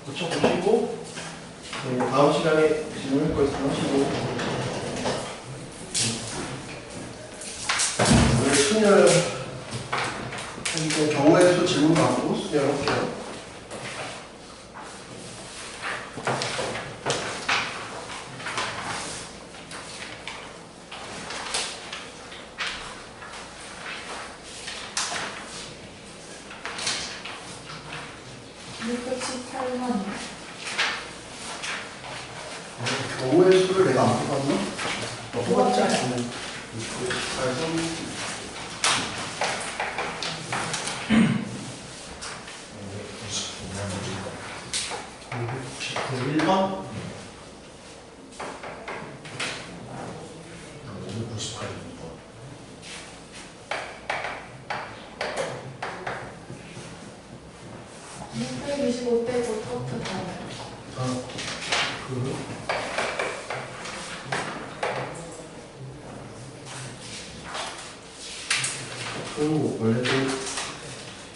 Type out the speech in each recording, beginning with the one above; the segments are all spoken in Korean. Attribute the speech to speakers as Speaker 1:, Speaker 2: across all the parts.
Speaker 1: 고쳐보시고 다음 시간에 질문할 거 있으면 하시고 오늘 순열 하기 전에 경우에 수 질문 받고 순열할게요. 경우의 수를 내가 안 뽑았나? 뽑았지 않았나? 1번?
Speaker 2: 625 빼고 터프 다요.
Speaker 1: 그건 원래도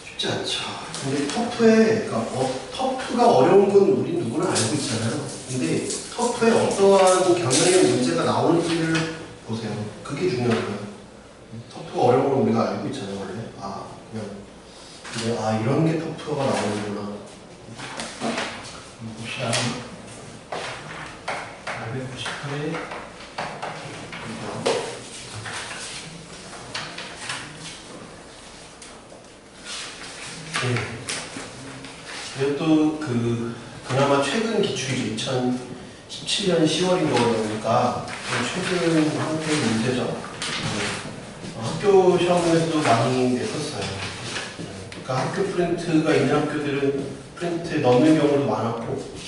Speaker 1: 쉽지 않죠. 근데 터프가 어려운 건 우리 누구나 알고 있잖아요. 근데 터프에 어떠한 경영의 문제가 나오는지를 보세요. 그게 중요한 거예요. 터프가 어려운 건 우리가 알고 있잖아요, 원래. 근데 이런 게 터프가 나오는구나. 봅시다. 498에 이것도 그나마 최근 기출이죠. 2017년 10월인 거니까 최근 형태의 문제죠. 학교 시험에서도 많이 냈었어요. 그러니까 학교 프린트가 있는 학교들은 프린트에 넣는 경우도 많았고,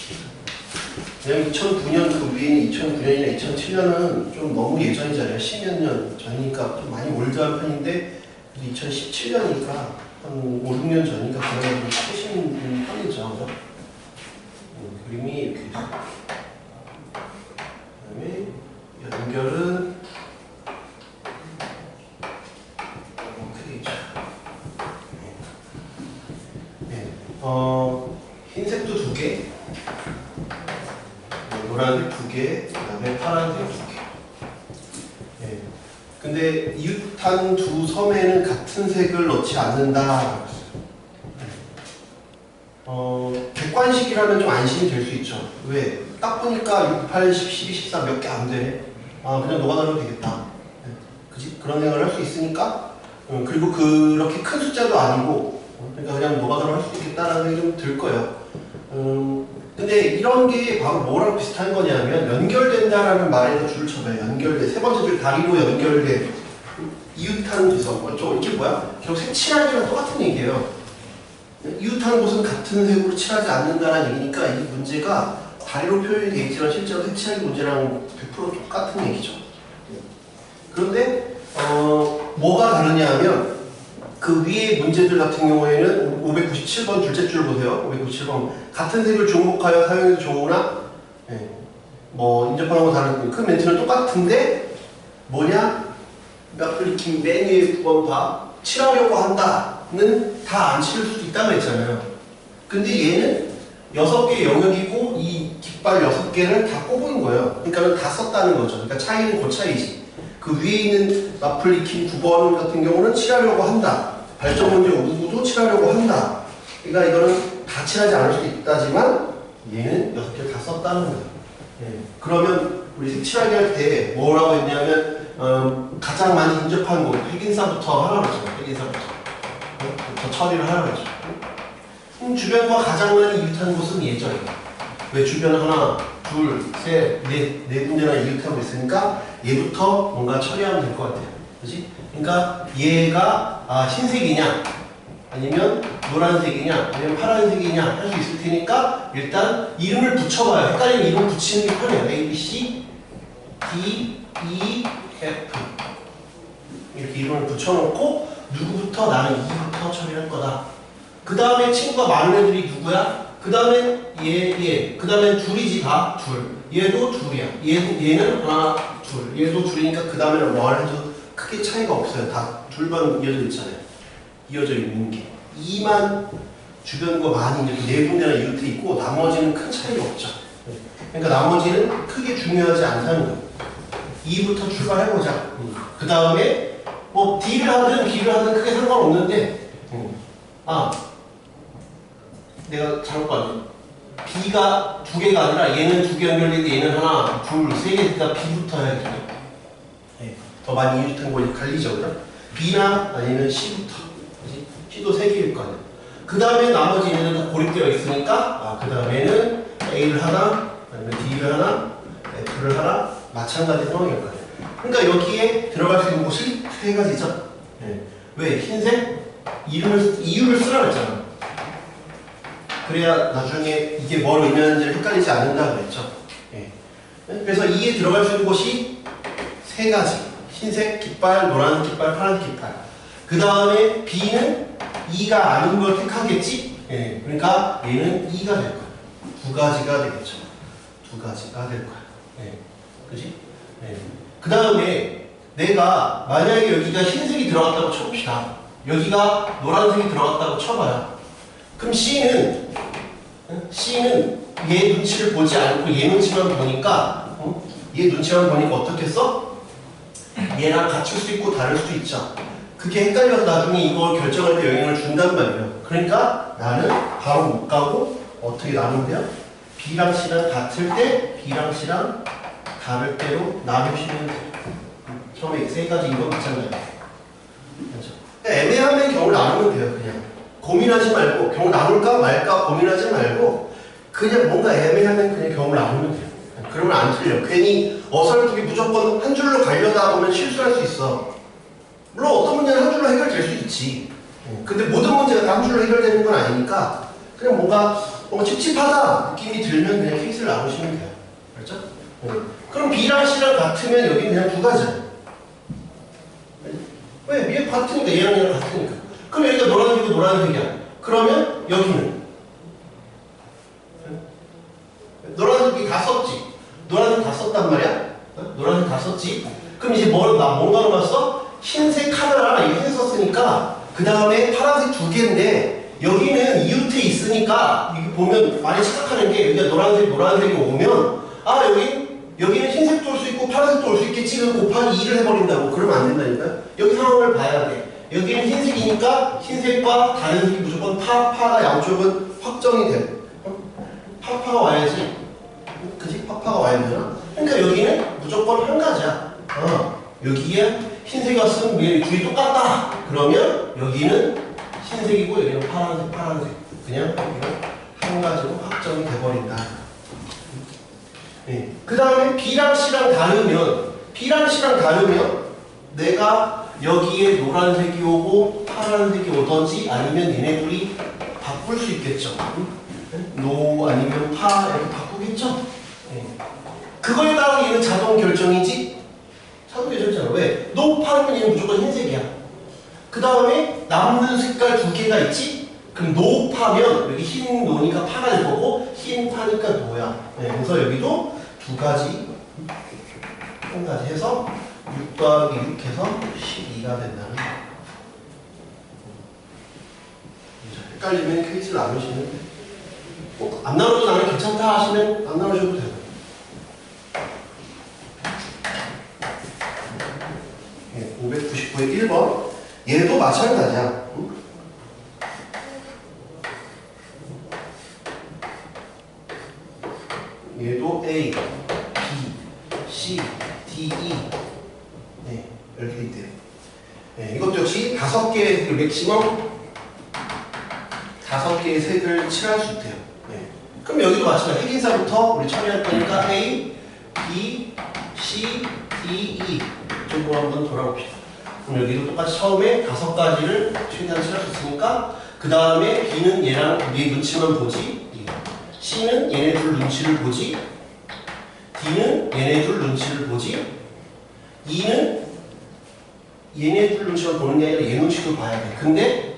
Speaker 1: 그냥 2009년 그 위에 2009년이나 2007년은 좀 너무 예전이잖아요. 10몇 년 전이니까 좀 많이 올드한 편인데 2017년이니까 한 5, 6년 전이니까 그나마 좀 최신 편이죠. 그죠? 그림이 이렇게 있어요. 그 다음에 연결은 크게 있죠. 흰색도 2개, 노란색 2개, 그 다음에 파란색 2개. 근데 이웃한 두 섬에는 같은 색을 넣지 않는다. 객관식이라면 좀 안심이 될 수 있죠. 왜? 딱 보니까 6, 8, 10, 12, 14 몇 개 안 되네. 그냥 녹아다녀도 되겠다. 그지? 그런 생각을 할 수 있으니까. 그리고 그렇게 큰 숫자도 아니고, 그러니까 그냥 녹아다녀 할 수 있겠다라는 생각이 좀 들 거예요. 근데 이런 게 바로 뭐랑 비슷한 거냐면 연결된다라는 말에서 줄을 쳐봐요. 연결돼. 세 번째 줄 다리로 연결돼. 이웃한 지점. 이게 뭐야? 결국 색칠하기랑 똑같은 얘기예요. 이웃한 곳은 같은 색으로 칠하지 않는다는 얘기니까 이 문제가 다리로 표현이 되어 있지만 실제로 색칠하기 문제랑 100% 똑같은 얘기죠. 그런데 뭐가 다르냐 하면 그 위에 문제들 같은 경우에는 597번 둘째 줄 보세요. 597번 같은 색을 중복하여 사용해도 좋으나 인접하는 거 다른 그 멘트는 똑같은데 뭐냐? 매플리킨 맨 위에 9번 봐. 칠하려고 한다는 다 안 칠 수도 있다고 했잖아요. 근데 얘는 6개 영역이고 이 깃발 6개를 다 꼽은 거예요. 그러니까 다 썼다는 거죠. 그러니까 차이는 그 차이지. 그 위에 있는 마플리킨 9번 같은 경우는 칠하려고 한다. 발전 문제 5구도 칠하려고 한다. 그러니까 이거는 다 칠하지 않을 수도 있다지만 얘는 6개를 다 썼다는 거예요. 그러면 우리 색칠하기 할 때 뭐라고 했냐면 가장 많이 인접한 곳 핵인사부터 하라고 했죠. 핵인사부터 처리를 하라고 했죠. 주변과 가장 많이 이웃한 곳은 예정이에요. 왜 주변 하나, 둘, 셋, 네 군데나 이웃하고 있으니까 얘부터 뭔가 처리하면 될 것 같아요. 그렇지? 그러니까 얘가 흰색이냐 아니면 노란색이냐 아니면 파란색이냐 할 수 있을 테니까 일단 이름을 붙여봐요. 헷갈리면 이름 붙이는 게 편해요. A, B, C, D, E, F 이렇게 이름을 붙여놓고 누구부터 나는 이부터 처리할 거다. 그 다음에 친구가 많은 애들이 누구야? 그 다음에 얘, 그 다음에 둘이지 다 둘. 얘도 둘이야. 얘는 하나, 둘. 얘도 둘이니까 그 다음에는 뭐 해도 크게 차이가 없어요. 다 둘만 이어져 있잖아요. 이어져 있는 게. 2만 주변과 많이 이렇게 네 군데나 이웃에 있고 나머지는 큰 차이가 없죠. 그러니까 나머지는 크게 중요하지 않다는 거예요. 2부터 출발해보자. 그 다음에 뭐 D를 하든 B를 하든 크게 상관없는데 내가 잘못 봤네. B가 두 개가 아니라 얘는 두 개 연결되고 얘는 하나, 둘, 세 개 있다. B부터 해야겠죠. 네. 더 많이 이웃한 거 갈리죠, 그죠? B나 아니면 C부터. 그지? C도 세 개일 거 아니야. 그 다음에 나머지 얘네들 다 고립되어 있으니까 그 다음에는 A를 하나, 아니면 D를 하나, F를 하나, 마찬가지 상황일 거 아니야. 그러니까 여기에 들어갈 수 있는 곳이 세 가지죠. 네. 왜? 흰색? 이유를 쓰라고 했잖아. 그래야 나중에 이게 뭘 의미하는지를 헷갈리지 않는다 그랬죠. 예. 그래서 이에 들어갈 수 있는 곳이 세 가지. 흰색 깃발, 노란 깃발, 파란 깃발. 그 다음에 B는 2가 아닌 걸 택하겠지? 예. 그러니까 얘는 2가 될 거야. 두 가지가 되겠죠. 두 가지가 될 거야. 예. 그지? 예. 그 다음에 내가 만약에 여기가 흰색이 들어갔다고 쳐봅시다. 여기가 노란색이 들어갔다고 쳐봐요. 그럼 C는 얘 눈치를 보지 않고 얘 눈치만 보니까 얘 눈치만 보니까 어떻겠어? 얘랑 같을 수 있고 다를 수 있죠. 그게 헷갈려서 나중에 이걸 결정할 때 영향을 준단 말이에요. 그러니까 나는 바로 못 가고 어떻게 나누면 돼요? B랑 C랑 같을 때 B랑 C랑 다를 때로 나누시면 돼요. 처음에 세 가지 이거 마찬가지예요. 그렇죠? 애매하면 경우를 나누면 돼요. 그냥 고민하지 말고 경우 나눌까 말까 고민하지 말고 그냥 뭔가 애매하면 그냥 경우를 나누면 돼요. 그러면 안 틀려. 괜히 어설프게 무조건 한 줄로 가려다 보면 실수할 수 있어. 물론 어떤 문제는 한 줄로 해결될 수 있지. 근데 모든 문제가 다 한 줄로 해결되는 건 아니니까 그냥 뭔가 찝찝하다 느낌이 들면 그냥 케이스를 나누시면 돼요. 그렇죠? 그럼 B랑 C랑 같으면 여기는 그냥 두 가지야. 왜? 얘 같으니까 얘랑 같으니까. 그럼 여기가 노란색이고 노란색이야. 그러면 여기는 노란색이 다 썼지. 노란색 다 썼단 말이야. 노란색 다 썼지. 그럼 이제 뭔가 남았어? 흰색 하나랑 이거 흰 썼으니까 그 다음에 파란색 두 개인데 여기는 이웃에 있으니까 이게 보면 많이 착각하는 게 여기가 노란색이 오면 여기는 흰색도 올 수 있고 파란색도 올 수 있겠지. 그럼 곱하기 2를 해버린다고. 그러면 안 된다니까. 여기 상황을 봐야 돼. 여기는 흰색이니까 흰색과 다른 색이 무조건 파가 양쪽은 확정이 돼. 파가 와야지. 그지? 파가 와야 되나? 그러니까 여기는 무조건 한 가지야. 여기에 흰색이 왔으면 둘이 똑같다. 그러면 여기는 흰색이고 여기는 파란색. 그냥 한 가지로 확정이 돼버린다. 네. 그 다음에 B랑 C랑 다르면 내가 여기에 노란색이 오고 파란색이 오든지 아니면 얘네 둘이 바꿀 수 있겠죠. 노 아니면 파 이렇게 바꾸겠죠. 네. 그거에 따라 얘는 자동 결정이지. 자동 결정이잖아. 왜? 노 파면 얘는 무조건 흰색이야. 그 다음에 남는 색깔 두 개가 있지. 그럼 노 파면 여기 흰 노니까 파가 될 거고 흰 파니까 노야. 네. 그래서 여기도 두 가지 한 가지 해서 6 더하기 6 해서 12가 된다는 거. 헷갈리면 케이스를 나누시면 돼요. 안 나눠도 나는 괜찮다 하시면 안 나누셔도 돼요. 599의 1번. 얘도 마찬가지야. 얘도 A, B, C, D, E. 네, 이렇게 돼 있대요. 네, 이것도 역시 5개의 맥시멈 5개의 색을 칠할 수 있대요. 네. 그럼 여기도 마찬가지. 핵인사부터 우리 처리할 거니까 A, B, C, D, E 이쪽으로 한번 돌아봅시다. 그럼 여기도 똑같이 처음에 5가지를 최대한 칠할 수 있으니까 그 다음에 B는 얘랑 얘 눈치만 보지. C는 얘네 둘 눈치를 보지. D는 얘네 둘 눈치를 보지. E는 얘네 둘 눈치만 보는 게 아니라 얘 눈치도 봐야 돼. 근데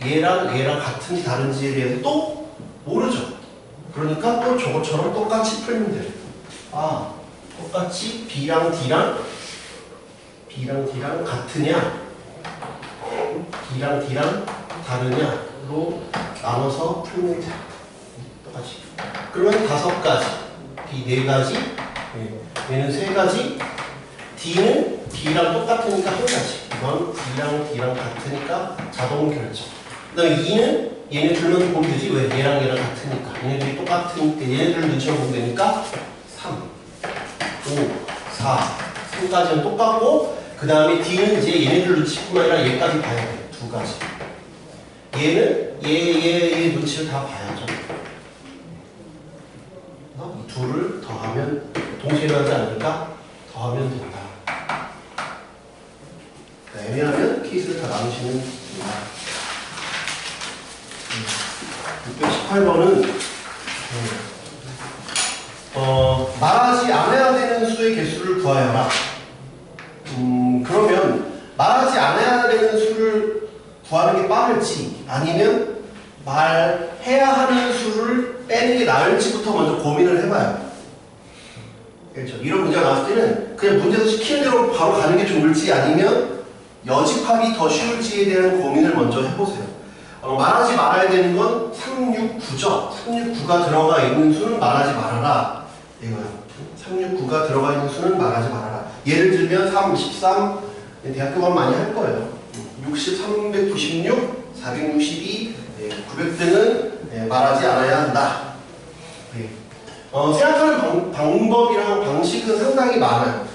Speaker 1: 얘랑 같은지 다른지에 대해서 또 모르죠. 그러니까 또 저것처럼 똑같이 풀면 돼요. 똑같이 B랑 D랑 같으냐 B랑 D랑 다르냐로 나눠서 풀면 돼. 똑같이. 그러면 5가지, B 4가지, 얘는 3가지, D는 D랑 똑같으니까 1가지. 이건 D랑 D랑 같으니까 자동 결정. 그 다음에 2는 얘네 둘만 보면 되지. 왜? 얘랑 얘랑 같으니까. 얘네들이 똑같으니까 얘네들 눈치만 보면 되니까 3, 5, 4, 3까지는 똑같고 그 다음에 D는 이제 얘네들 눈치뿐만 아니라 얘까지 봐야 돼. 2가지. 얘는 얘 눈치를 다 봐야죠. 이 둘을 더하면 동시에 하지 않으니까 더하면 된다. 애매하면 케이스를 다 나누시면 됩니다. 618번은 말하지 않아야 되는 수의 개수를 구하여라. 그러면 말하지 않아야 되는 수를 구하는 게 빠를지 아니면 말해야 하는 수를 빼는 게 나을지부터 먼저 고민을 해봐요. 그렇죠. 이런 문제가 나왔을 때는 그냥 문제에서 시키는 대로 바로 가는 게 좋을지 아니면 여집합이 더 쉬울지에 대한 고민을 먼저 해보세요. 말하지 말아야 되는 건 369죠. 369가 들어가 있는 수는 말하지 말아라. 이거요. 369가 들어가 있는 수는 말하지 말아라. 예를 들면 3, 13, 대학교 가면 많이 할 거예요. 60, 396, 462, 900 등은 말하지 않아야 한다. 생각하는 방법이랑 방식은 상당히 많아요.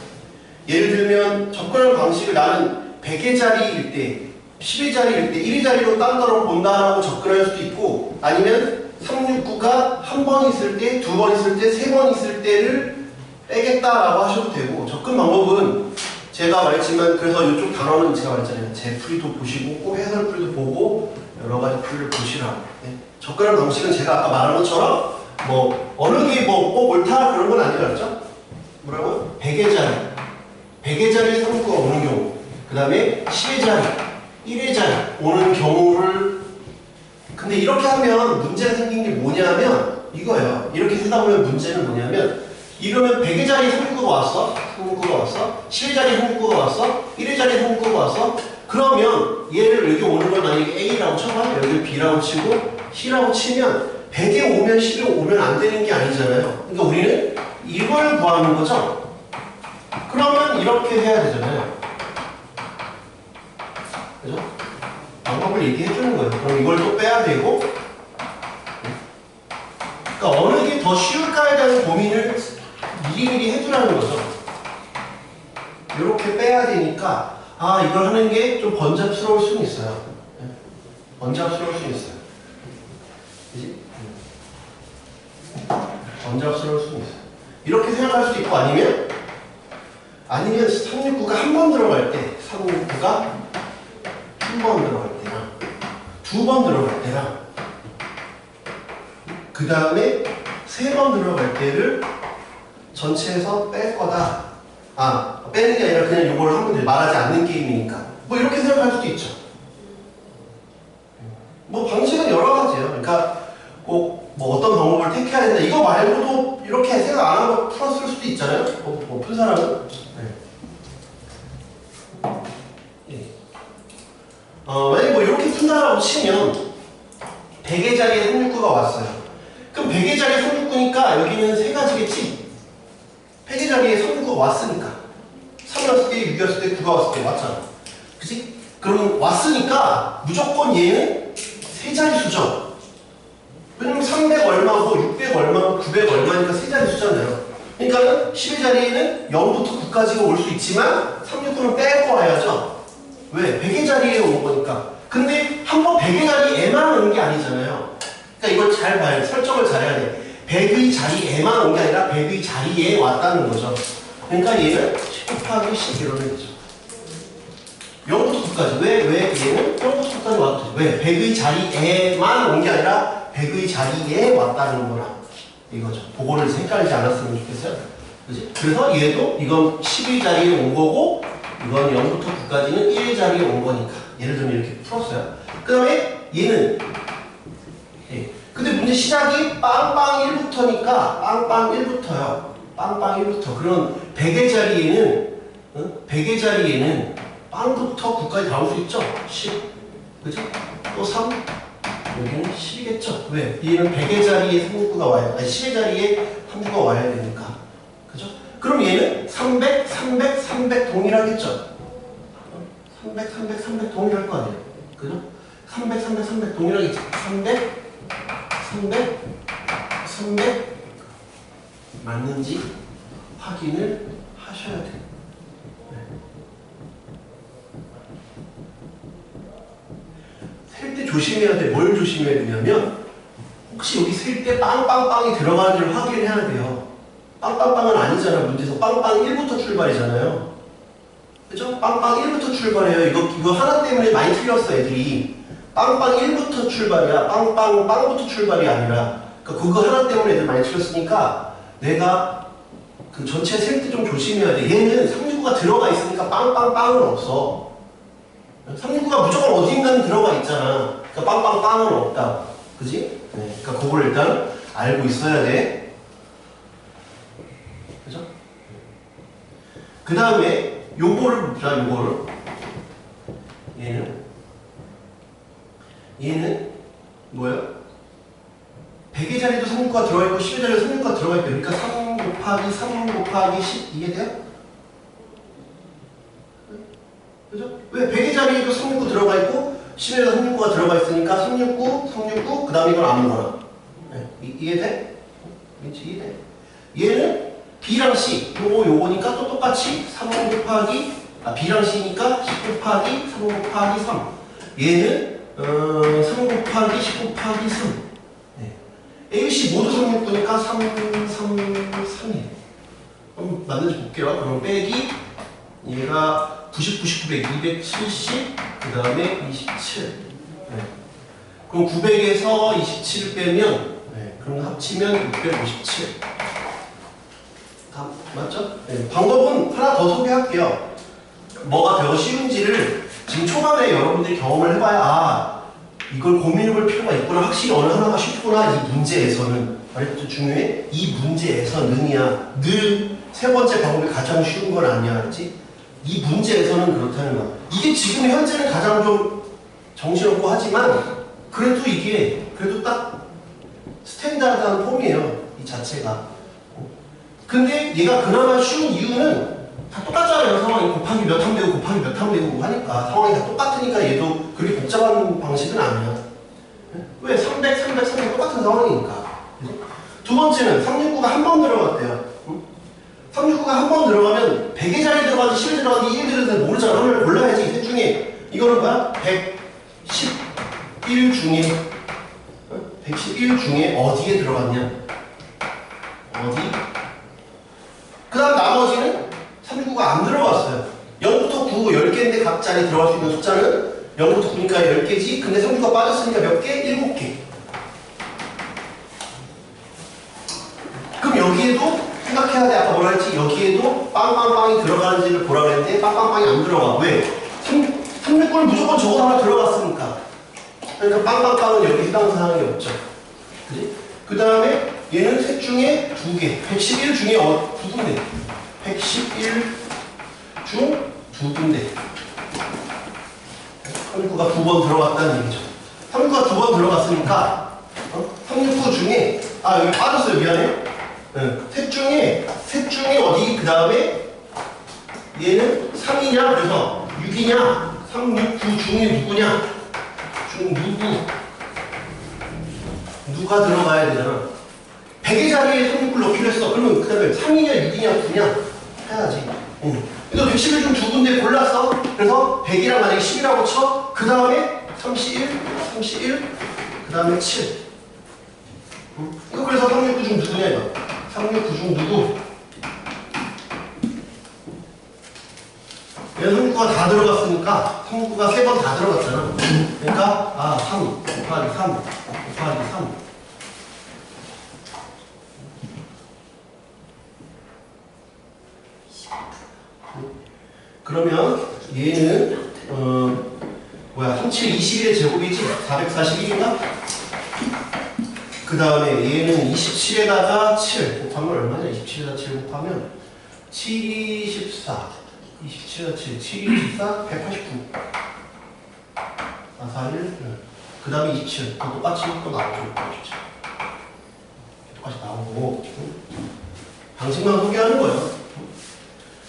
Speaker 1: 예를 들면 접근하는 방식을 나는 100의 자리일 때, 10의 자리일 때, 1의 자리로 딴 거로 본다라고 접근할 수도 있고 아니면 369가 한 번 있을 때, 2번 있을 때, 3번 있을 때를 빼겠다라고 하셔도 되고 접근 방법은 제가 말했지만 그래서 이쪽 단어는 제가 말했잖아요. 제 풀이도 보시고 꼭 해설 풀이도 보고 여러 가지 풀이를 보시라고. 접근하는 방식은 제가 아까 말한 것처럼 뭐 어느 게 뭐 옳다 그런 건 아니라 그랬죠? 뭐라고요? 100의 자리 100의 자리 369가 오는 경우 그 다음에 10의 자리 1의 자리 오는 경우를 근데 이렇게 하면 문제가 생긴 게 뭐냐면 이거예요. 이렇게 쓰다 보면 문제는 뭐냐면 이러면 100의 자리 369가 왔어 369가 왔어 10의 자리 369가 왔어 1의 자리 369가 왔어 그러면 얘를 여기 오는 걸 만약에 A라고 쳐봐요. 여기 B라고 치고 C라고 치면 100에 오면 10에 오면 안 되는 게 아니잖아요. 그러니까 우리는 이걸 구하는 거죠. 그러면 이렇게 해야 되잖아요. 그죠? 방법을 얘기해 주는 거예요. 그럼 이걸 또 빼야 되고 그러니까 어느 게 더 쉬울까에 대한 고민을 미리미리 해주라는 거죠. 이렇게 빼야 되니까 아 이걸 하는 게 좀 번잡스러울 수는 있어요. 번잡스러울 수는 있어요. 그치? 번잡스러울 수는 있어요. 이렇게 생각할 수도 있고 아니면 369가 한 번 들어갈 때 369가 한 번 들어갈 때랑 2번 들어갈 때랑 그 다음에 3번 들어갈 때를 전체에서 뺄 거다. 아 빼는 게 아니라 그냥 이걸 하면 돼. 말하지 않는 게임이니까 뭐 이렇게 생각할 수도 있죠. 뭐 방식은 여러 가지예요. 그러니까 꼭 뭐 어떤 방법을 택해야 된다 이거 말고도 이렇게 생각 안 하고 풀었을 수도 있잖아요. 푼 사람은 만약에 뭐 이렇게 푼다라고 치면 100의 자리에 369가 왔어요. 그럼 100의 자리에 369니까 여기는 3가지겠지? 100의 자리에 369가 왔으니까 3이 왔을 때, 6이 왔을 때, 9가 왔을 때 왔잖아. 그치? 그럼 왔으니까 무조건 얘는 3자리수죠. 왜냐면 300 얼마고 600 얼마고 900 얼마니까 3자리수잖아요. 그러니까 10의 자리에는 0부터 9까지가 올 수 있지만 369는 빼고 와야죠. 왜? 100의 자리에 온 거니까. 근데 한 번 100의 자리에만 오는 게 아니잖아요. 그러니까 이걸 잘 봐야 돼. 설정을 잘해야 돼. 100의 자리에만 온 게 아니라 100의 자리에 왔다는 거죠. 그러니까 얘는 10 곱하기 10 이러면 되죠. 0부터 9까지. 왜 얘는 0부터 9까지 왔죠? 왜? 100의 자리에만 온 게 아니라 100의 자리에 왔다는 거라. 이거죠. 그거를 헷갈리지 않았으면 좋겠어요. 그치? 그래서 얘도 이건 10의 자리에 온 거고 이건 0부터 9까지는 1의 자리에 온 거니까. 예를 들면 이렇게 풀었어요. 그 다음에 얘는 근데 문제 시작이 빵빵 1부터니까 빵빵 1부터요. 빵빵 1부터. 그럼 100의 자리에는 100의 자리에는 빵부터 9까지 다 올 수 있죠? 10 그죠? 또 3 여기는 10이겠죠? 왜? 얘는 100의 자리에 369가 와야, 아니 10의 자리에 369가 와야 되니까. 그죠? 그럼 얘는 300, 300, 300 동일하겠죠? 300, 300, 300 동일할 거 아니에요? 그죠? 300, 300, 300 동일하겠죠? 300, 300, 300 맞는지 확인을 하셔야 돼요. 셀 때 조심해야 돼. 뭘 조심해야 되냐면 혹시 여기 셀 때 빵빵빵이 들어가는지를 확인해야 돼요. 빵빵빵은 아니잖아. 문제에서 빵빵 1부터 출발이잖아요. 그죠? 빵빵 1부터 출발해요. 이거 하나 때문에 많이 틀렸어 애들이. 빵빵 1부터 출발이야. 빵빵 빵부터 출발이 아니라. 그러니까 그거 하나 때문에 애들 많이 틀렸으니까 내가 그 전체 셀 때 좀 조심해야 돼. 얘는 369가 들어가 있으니까 빵빵빵은 없어. 369가 무조건 어딘가는 들어가 있잖아. 그러니까 빵빵빵은 없다. 그지? 네. 그러니까 그걸 일단 알고 있어야 돼. 그죠? 그 다음에 요거를 봅시다. 요거를 얘는 뭐야? 100의 자리도 369가 들어가 있고 10의 자리도 369가 들어가 있대. 그러니까 3 곱하기 3 곱하기 10 이해돼요? 그죠? 왜 100의 자리에도 369 들어가 있고 10에도 369가 들어가 있으니까 369, 369 그 다음에 이건 아무거나. 네. 이해돼? 이해돼? 얘는 B랑 C 요거니까 또 똑같이 3 곱하기 B랑 C니까 10 곱하기 3 곱하기 3 얘는 3 곱하기 10 곱하기 3 네. A, C 모두 369니까 3, 3, 3이에요. 그럼 맞는지 볼게요. 그럼 빼기 얘가 90, 99, 100, 270, 그 다음에 27. 네. 그럼 900에서 27을 빼면, 네. 그럼 합치면 657. 다 맞죠? 네. 방법은 하나 더 소개할게요. 뭐가 더 쉬운지를 지금 초반에 여러분들이 경험을 해봐야 이걸 고민해볼 필요가 있구나. 확실히 어느 하나가 쉽구나. 이 문제에서는. 말했죠? 중요해. 이 문제에서는이야. 늘 세 번째 방법이 가장 쉬운 건 아니야. 알지? 이 문제에서는 그렇다는 거야. 이게 지금 현재는 가장 좀 정신없고 하지만 그래도 이게 그래도 딱 스탠다드한 폼이에요. 이 자체가. 근데 얘가 그나마 쉬운 이유는 다 똑같잖아요. 상황이 곱하기 몇 하면 되고 곱하기 몇 하면 되고 하니까 상황이 다 똑같으니까 얘도 그렇게 복잡한 방식은 아니야. 왜? 300, 300, 300 똑같은 상황이니까. 두 번째는 369가 한 번 들어갔대요. 369가 한 번 들어가면 100의 자리에 들어가는지 10에 들어가는지 1에 들어가는지 모르잖아. 하나를 골라야지. 이 셋 중에 이거는 뭐야? 111 중에 111 중에 어디에 들어갔냐? 어디? 그 다음 나머지는 369가 안 들어갔어요. 0부터 9, 10개인데 각자리 들어갈 수 있는 숫자는 0부터 9니까 10개지. 근데 369가 빠졌으니까 몇 개? 7개. 그럼 여기에도 생각해야 돼. 아까 뭐라 했지? 여기에도 빵빵빵이 들어가는지를 보라 그랬는데 빵빵빵이 안 들어가. 왜? 369는 무조건 저거 하나 들어갔으니까. 그러니까 빵빵빵은 여기 해당 사항이 없죠. 그지? 그 다음에 얘는 셋 중에 2개. 111 중에 두 군데. 111 중 2군데. 369가 2번 들어갔다는 얘기죠. 369가 2번 들어갔으니까 369 중에 여기 빠졌어요. 미안해. 셋 중에 어디? 그 다음에 얘는 3이냐? 그래서 6이냐? 3, 6, 9 중에 누구냐? 누가 들어가야 되잖아. 100의 자리에 369를 넣기로 했어. 그러면 그 다음에 3이냐, 6이냐, 9냐? 해야지. 너 110을 좀 두 군데 골랐어. 그래서 100이랑 만약에 10이라고 쳐. 그 다음에 31, 그 다음에 7. 이거 그래서 369 중 누구냐, 이거. 369 중 누구? 얘는 369가 다 들어갔으니까 369가 3번 다 들어갔잖아. 그러니까 3 곱하기 3 곱하기 3 그러면 얘는 37, 21의 제곱이지? 441인가? 그 다음에 얘는 27에다가 7 곱하면 얼마냐? 27에다가 7 곱하면 7이 14 27에다가 7 7이 14 189 41 그 다음에 27. 똑같이 또 나오죠. 똑같이 나오고. 방식만 소개하는 거예요.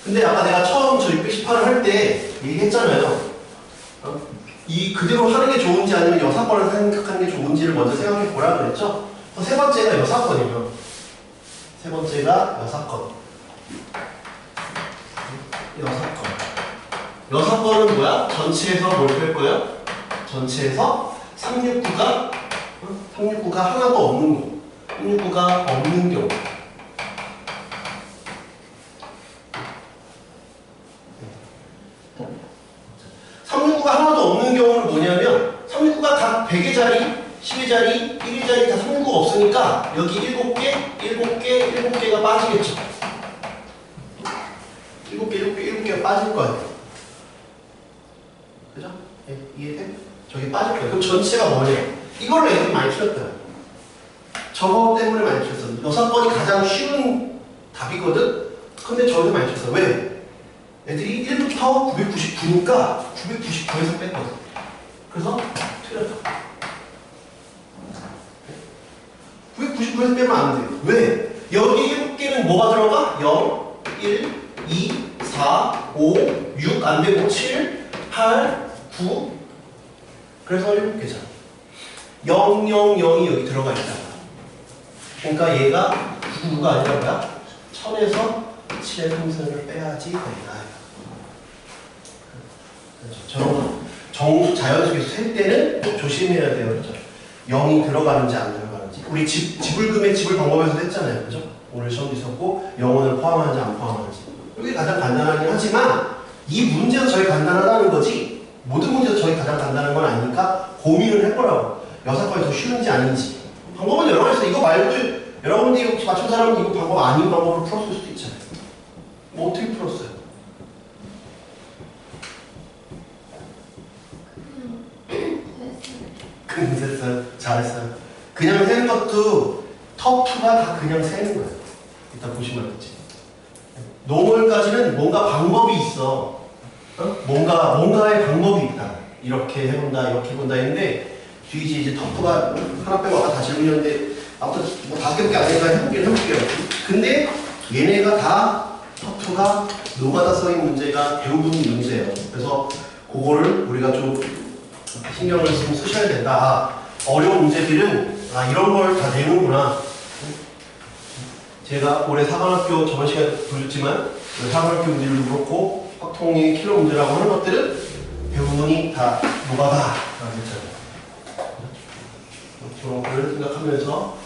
Speaker 1: 근데 아까 내가 처음 저 618을 할 때 얘기했잖아요. 이 그대로 하는 게 좋은지 아니면 여사건을 생각하는 게 좋은지를 먼저 생각해 보라 그랬죠? 세 번째가 여사건이에요. 세 번째가 여사건. 여사건은 뭐야? 전체에서 뭘 뺄 거예요? 전체에서 369가 하나도 없는 거. 369가 없는 경우. 369가 하나도 없는 경우는 뭐냐면 369가 각 100의 자리, 10의 자리, 1의 자리 다 369가 없으니까 여기 7개가 빠지겠죠. 7개가 빠질 거예요. 그죠? 네, 이해돼? 저기 빠질 거예요. 그럼 전체가 뭐냐? 이걸로 애들이 많이 틀렸어요. 저거 때문에 많이 틀렸어. 여사건이 가장 쉬운 답이거든? 근데 저기서 많이 틀렸어. 왜? 애들이 1부터 999니까 999에서 뺐거든. 그래서 틀렸어. 999에서 빼면 안 돼. 왜? 여기 7개는 뭐가 들어가? 0, 1, 2, 4, 5, 6, 안 되고 7, 8, 9. 그래서 7개잖아. 0, 0, 0이 여기 들어가 있다. 그러니까 얘가 9가 아니라 뭐야? 1000에서 7의 상승을 빼야지 된다. 저런 자연수에서 셀 때는 꼭 조심해야 돼요. 그렇죠? 0이 들어가는지 안 들어가는지. 우리 지불금의 지불 방법에서도 했잖아요. 그죠? 오늘 시험도 있었고, 영어는 포함하는지 안 포함하는지. 이게 가장 간단하긴 하지만, 이 문제도 저희 간단하다는 거지, 모든 문제도 저희 가장 간단한 건 아니니까 고민을 해보라고. 여사건이 더 쉬운지 아닌지. 방법은 여러 가지 있어요. 이거 말고 여러분들이 혹시 맞춘 사람은 이거 방법 아닌 방법으로 풀었을 수도 있잖아요. 뭐 어떻게 풀었어요? 그냥 됐어요. 잘했어요. 그냥 세는 것도 터프가 다 그냥 세는 거예요. 이따 보시면 알겠지. 노멀까지는 뭔가 방법이 있어. 뭔가의 방법이 있다. 이렇게 해본다, 이렇게 해본다 했는데 뒤지 이제 터프가 하나 빼고 아까 다 질문이었는데 아무튼 뭐 5개밖에 안 되니까 해볼게요. 근데 얘네가 다 터프가 노가다 써인 문제가 대부분이 문제예요. 그래서 그거를 우리가 좀 신경을 좀 쓰셔야 된다. 어려운 문제들은 이런 걸 다 내는구나. 제가 올해 사관학교 저번 시간에 보여줬지만 사관학교 문제도 그렇고 확통의 킬러 문제라고 하는 것들은 대부분이 다 노가다라고 했잖아요. 그런 걸 생각하면서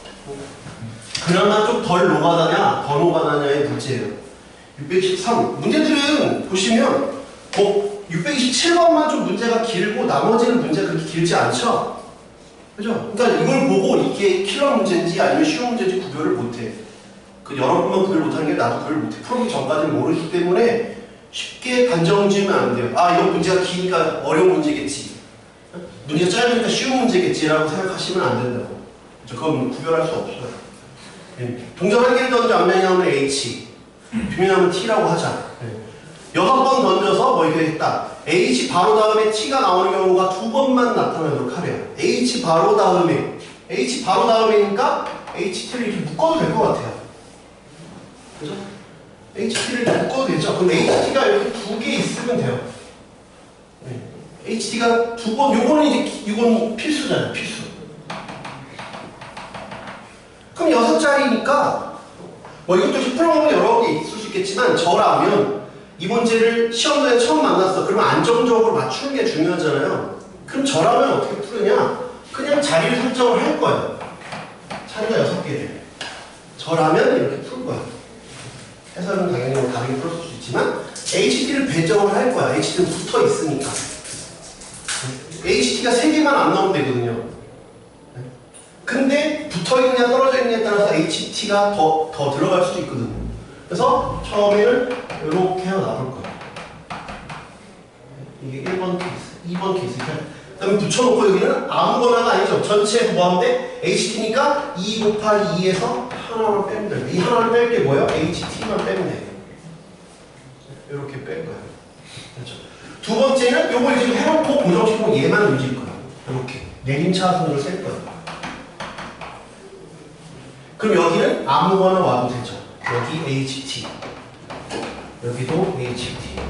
Speaker 1: 그나마 좀 덜 노가다냐 더 노가다냐의 문제예요. 613 문제들은 보시면 627번만 좀 문제가 길고 나머지는 문제가 그렇게 길지 않죠? 그죠? 그러니까 이걸 보고 이게 킬러 문제인지 아니면 쉬운 문제인지 구별을 못해. 여러분만 구별 못하는 게 나도 구별 못해. 풀어보기 전까지는 모르기 때문에 쉽게 단정 지으면 안 돼요. 이건 문제가 기니까 어려운 문제겠지. 문제가 짧으니까 쉬운 문제겠지라고 생각하시면 안 된다고. 그건 구별할 수 없어요. 동전 한 개를 던져 앞면이 나오면 H, 뒷면이 나오면 T라고 하자. 6번 던져서 뭐 이렇게 했다. H 바로 다음에 T가 나오는 경우가 2번만 나타나도록 하래요. H 바로 다음에니까 HT를 이렇게 묶어도 될 것 같아요. 그죠? HT를 이렇게 묶어도 되죠? 그럼 HT가 이렇게 2개 있으면 돼요. HT가 2번, 이건 필수잖아요, 필수. 그럼 6자리니까, 뭐 이것도 풀어보면 여러 개 있을 수 있겠지만, 저라면 이 문제를 시험장에 처음 만났어. 그러면 안정적으로 맞추는 게 중요하잖아요. 그럼 저라면 어떻게 푸느냐? 그냥 자리를 설정을 할 거예요. 자리가 6개래. 저라면 이렇게 풀 거예요. 해설은 당연히 다르게 풀었을 수 있지만 HT를 배정을 할 거야. HT는 붙어 있으니까. HT가 3개만 안 나오면 되거든요. 근데 붙어 있느냐 떨어져 있느냐에 따라서 HT가 더 들어갈 수도 있거든요. 그래서 처음에는 이렇게 해서 놔둘 거예요. 이게 1번 케이스, 2번 케이스. 그 다음에 붙여놓고 여기는 아무거나가 아니죠. 전체에서 뭐하는데 HT니까 2 곱하기 2에서 하나만 빼면 돼요. 이 하나를 뺄 게 뭐예요? HT만 빼면 돼요. 이렇게 뺄 거예요. 그렇죠. 두 번째는 요걸 지금 해놓고 고정시키고 얘만 움직일 거예요. 이렇게. 내림차순으로 쓸 거예요. 그럼 여기는 아무거나 와도 되죠. 여기 HT, 여기도 HT.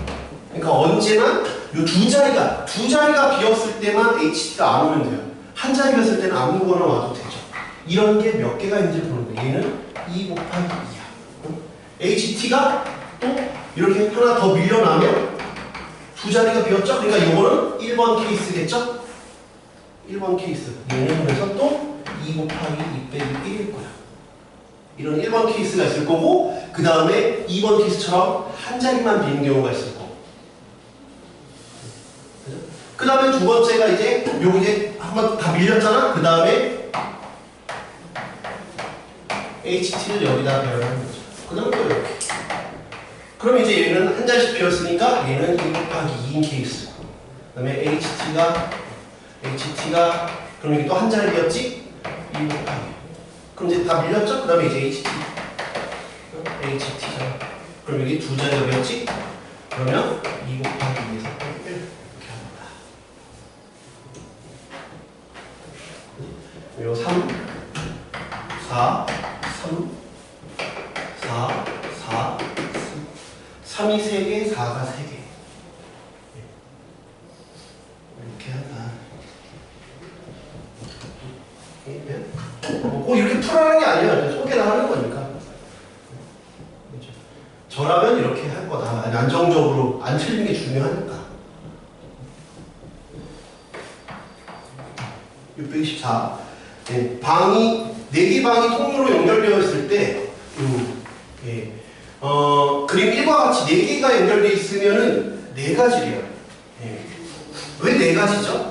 Speaker 1: 그러니까 언제나 이 두 자리가 비었을 때만 HT가 안 오면 돼요. 한 자리 비었을 때는 아무거나 와도 되죠. 이런 게 몇 개가 있는지 보는 거예요. 얘는 2 곱하기 2야. HT가 또 이렇게 하나 더 밀려나면 두 자리가 비었죠? 그러니까 이거는 1번 케이스겠죠? 1번 케이스. 얘는 그래서 또 2 곱하기 2 빼기 1일 거야. 이런 1번 케이스가 있을 거고, 그 다음에 2번 케이스처럼 한 자리만 비는 경우가 있을 거고. 그 다음에 두 번째가 이제, 요거 이제 한번 다 밀렸잖아? 그 다음에 HT를 여기다 배열하는 거죠. 그 다음에 또 이렇게. 그럼 이제 얘는 한 자리씩 비었으니까 얘는 1 곱하기 2인 케이스고. 그 다음에 HT가, 그럼 이게 또 한 자리 비었지? 2 곱하기. 그럼 이제 다 밀렸죠? 그 다음에 이제 HT잖아. 그럼 여기 두 자리가 비었지? 그러면 2 곱하기 2에서 1 이렇게 합니다. 요 3, 4, 3, 4, 4, 3이 3개, 4가 3개. 이렇게 한다. 꼭 이렇게 풀어하는 게 아니에요. 소개를 하는 거니까. 저라면 이렇게 할 거다. 안정적으로 안 틀리는 게 중요하니까. 624. 네, 방이 4개 방이 통로로 연결되어 있을 때, 예, 그림 1과 같이 4개가 연결되어 있으면은 4가지래요. 예. 왜 4가지죠?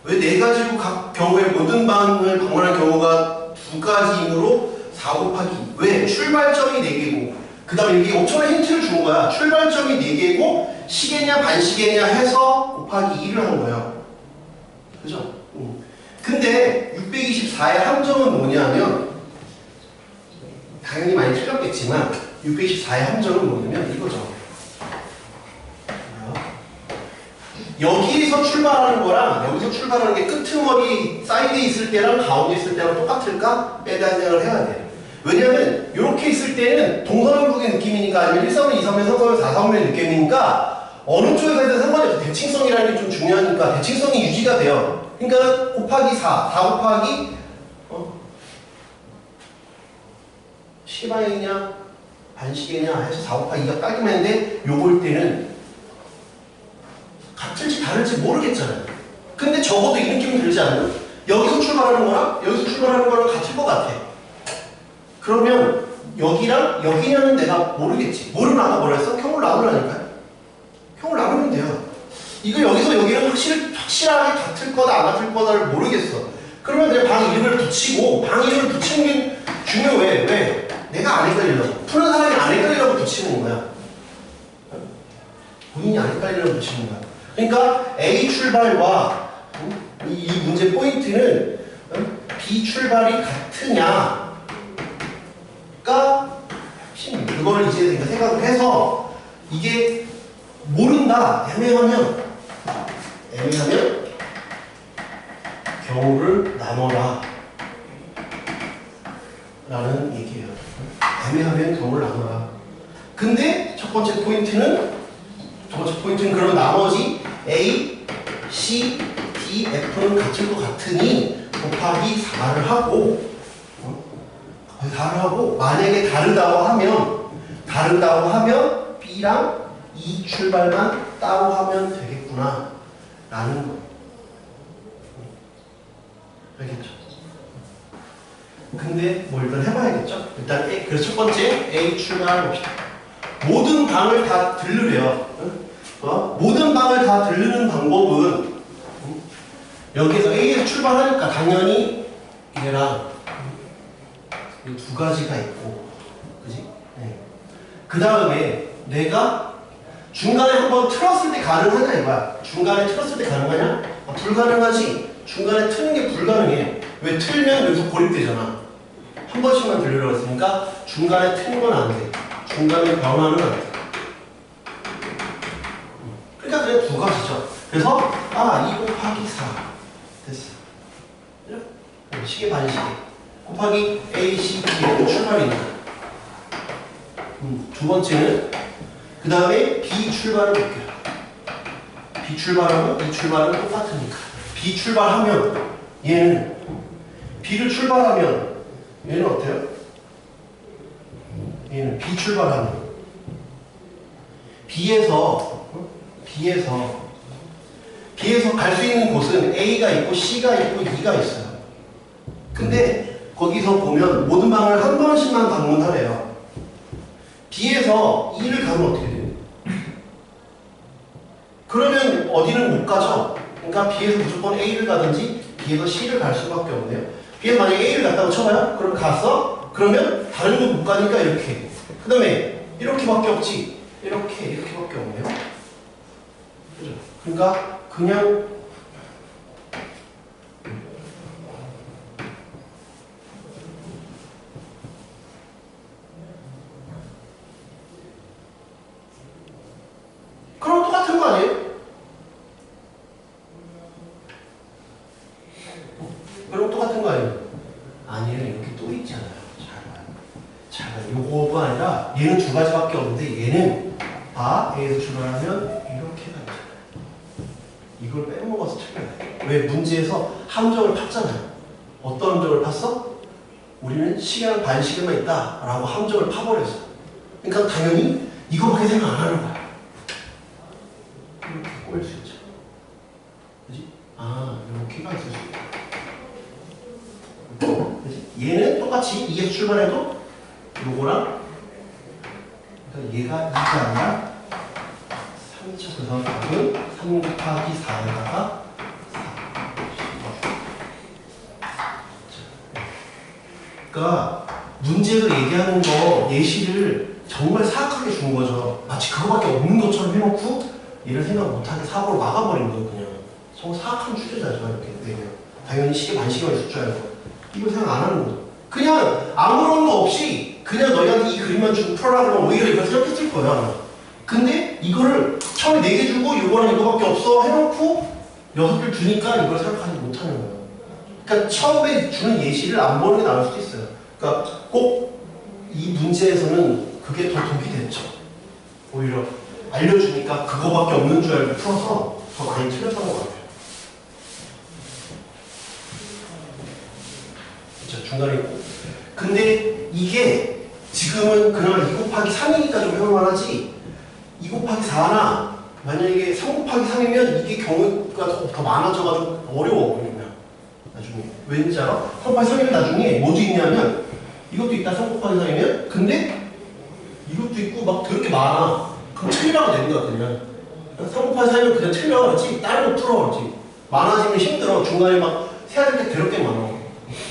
Speaker 1: 왜 4가지로 각 경우에 모든 방을 방문할 경우가 2가지이므로 4 곱하기 2. 왜? 출발점이 4개고, 그 다음에 여기 엄청난 힌트를 준 거야. 출발점이 4개고, 시계냐 반시계냐 해서 곱하기 2를 한 거예요. 그죠? 근데 624의 함정은 뭐냐면, 당연히 많이 틀렸겠지만 624의 함정은 뭐냐면 이거죠. 여기에서 출발하는 거랑 여기서 출발하는 게 끄트머리 사이드에 있을 때랑 가운데 있을 때랑 똑같을까? 빼다 생각을 해야 돼요. 왜냐면 이렇게 있을 때는 동서남북의 느낌이니까, 아니면 1사면, 2사면, 3사면, 4사면의 느낌이니까 어느 쪽에 가든 상관이 없어. 대칭성이라는 게 좀 중요하니까 대칭성이 유지가 돼요. 그러니까 곱하기 4 곱하기 시방이냐 반시계냐 해서 4 곱하기 2가 딱이면 했는데, 요걸 때는 같을지 다를지 모르겠잖아요. 근데 적어도 이 느낌이 들지 않아요? 여기서 출발하는 거랑 여기서 출발하는 거랑 같을 것 같아. 그러면 여기랑 여기냐는 내가 모르겠지. 모르면 아까 뭐라 했어? 경우를 나누라니까요. 경우를 나누면 돼요. 이거 여기서 여기는 확실하게 같을 거다 안 같을 거다를 모르겠어. 그러면 그냥 방 이름을 붙이고, 방 이름을 붙이는 게 중요해. 왜? 내가 안 헷갈리려고. 푸는 사람이 안 헷갈리려고 붙이는 거야. 본인이 안 헷갈리려고 붙이는 거야. 그러니까 A 출발과 이 문제 포인트는 B 출발이 같으냐가 핵심입니다. 그거를 이제 생각을 해서, 이게 모른다, 애매하면 경우를 나눠라 라는 얘기예요. 애매하면 경우를 나눠라. 근데 첫 번째 포인트는 그럼 나머지 A, C, D, F는 같을 것 같으니 곱하기 4를 하고, 만약에 다르다고 하면 B랑 E 출발만 따로 하면 되겠구나 라는 거. 알겠죠? 근데 뭐 일단 해봐야겠죠? 일단 그래서 첫 번째 A 출발 봅시다. 모든 방을 다 들르래요. 모든 방을 다 들르는 방법은 여기에서 A에서 출발하니까 당연히 얘랑 이 두 가지가 있고, 그지? 네. 그 다음에 내가 중간에 한번 틀었을 때 가능하냐 이거야. 중간에 틀었을 때 가능하냐? 불가능하지. 중간에 트는 게 불가능해. 왜? 틀면 여기서 고립되잖아. 한 번씩만 들으려고 했으니까 중간에 트는 건 안 돼. 중간에 변화는 안 돼. 그러니까 그냥 두 가지죠. 그래서 2 곱하기 4 됐어. 시계 반시계 곱하기 A, C, B의 출발이니까. 두 번째는 그 다음에 B 출발을 볼게요. B 출발하면 이 출발은 똑같으니까. B 출발하면 얘는 B를 출발하면 얘는 어때요? 얘는 B 출발하면 B에서 갈 수 있는 곳은 A가 있고 C가 있고 E가 있어요. 근데 거기서 보면 모든 방을 한 번씩만 방문하래요. B에서 E를 가면 어떻게 돼요? 그러면 어디는 못 가죠? 그러니까 B에서 무조건 A를 가든지 B에서 C를 갈 수밖에 없네요. B에서 만약에 A를 갔다고 쳐봐요? 그럼 갔어? 그러면 다른 곳 못 가니까 이렇게. 그 다음에 이렇게밖에 없지. 이렇게밖에 없네요. 그죠? 그러니까 그냥 그럼 똑같은 거 아니에요? 그럼 똑같은 거 아니에요? 아니에요. 이렇게 또 있잖아요. 잘 봐요. 요거가 아니라 얘는 두 가지밖에 없는데 얘는 A에서 출발하면 이렇게가 있잖아요. 이걸 빼먹어서 틀려요. 왜? 문제에서 함정을 팠잖아요. 어떤 함정을 팠어? 우리는 시계랑 반시계만 있다 라고 함정을 파버렸어. 그러니까 당연히 이거밖에 생각 안 하는 거야. 이렇게 꼬일 수 있죠. 그지? 이렇게가 있을 수 있다. 그지? 얘는 똑같이 2에서 출발해도 요거랑 그러니까 얘가 2가 아니라 3차 그래서 답은 3 곱하기 4에다가 4. 그러니까 문제에서 얘기하는 거 예시를 정말 사악하게 준 거죠. 마치 그거밖에 없는 것처럼 해놓고 얘를 생각 못하게 사고를 막아버린 거예요. 그냥 정말 사악한 주제자죠. 이렇게 되면 당연히 시계 반시계가 있을 줄 알고 이거 생각 안 하는 거죠. 그냥 아무런 거 없이 그냥 너희한테 이 그림만 주고 풀어라 그러면 오히려 이걸 생각했을 거야. 근데 이거를 처음에 4개 주고 이거랑 이거밖에 없어 해놓고 6개를 주니까 이걸 생각하지 못하는 거예요. 그러니까 처음에 주는 예시를 안 보는 게 나을 수도 있어요. 그러니까 꼭 이 문제에서는 그게 더 독이 됐죠. 오히려 알려주니까 그거밖에 없는 줄 알고 풀어서 더 많이 틀렸던 것 같아요. 그쵸, 중간에 있고. 근데 이게 지금은 그나마 2 곱하기 3이니까 좀 해볼만 하지 2 곱하기 4나 만약에 3 곱하기 3이면 이게 경우가 더 많아져가지고 어려워 보이면 나중에 왠지 알아? 3 곱하기 3이면 나중에 뭐도 있냐면 이것도 있다 3 곱하기 3이면 근데 이것도 있고 막 되게 많아. 그럼 틀리라고 되는 거야 그냥. 3 곱하기 4이면 그냥 틀려 그렇지 다른 거 풀어 그렇지. 많아지면 힘들어. 중간에 막 세야 될 때 더럽게 많아.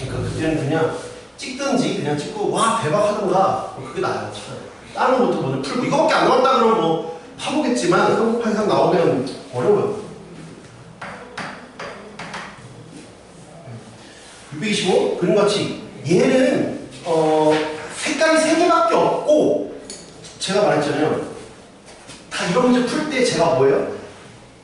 Speaker 1: 그러니까 그때는 그냥 찍든지 그냥 찍고 와 대박 하던가 그게 나아요. 다른 것부터 먼저 풀고 이거밖에 안 나왔다 그러면 뭐 파보겠지만 3 곱하기 3 나오면 어려워요. 625 그림같이 얘는 색깔이 3개밖에 없고 제가 말했잖아요. 다 이런 문제 풀 때 제가 뭐예요?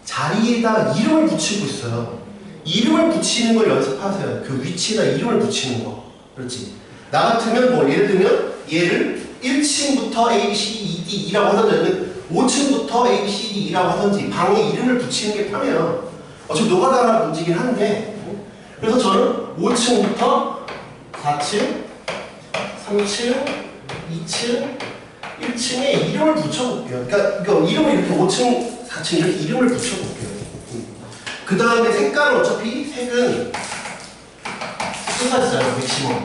Speaker 1: 자리에다 이름을 붙이고 있어요. 이름을 붙이는 걸 연습하세요. 그 위치에다 이름을 붙이는 거. 그렇지. 나 같으면 뭐 예를 들면 얘를 1층부터 A, B, C, D, E, D, E라고 하든지 아니면 5층부터 A, B, C, D, E라고 하든지 방에 이름을 붙이는 게 편해요. 어차피 노가다 문제긴 한데 그래서 저는 5층부터 4층, 3층, 2층, 1층에 이름을 붙여볼게요. 그러니까 이거 이름을 이렇게 5층, 4층 이렇게 이름을 붙여볼게요. 그 다음에 색깔은 어차피 색은 똑같아요. 맥시멈.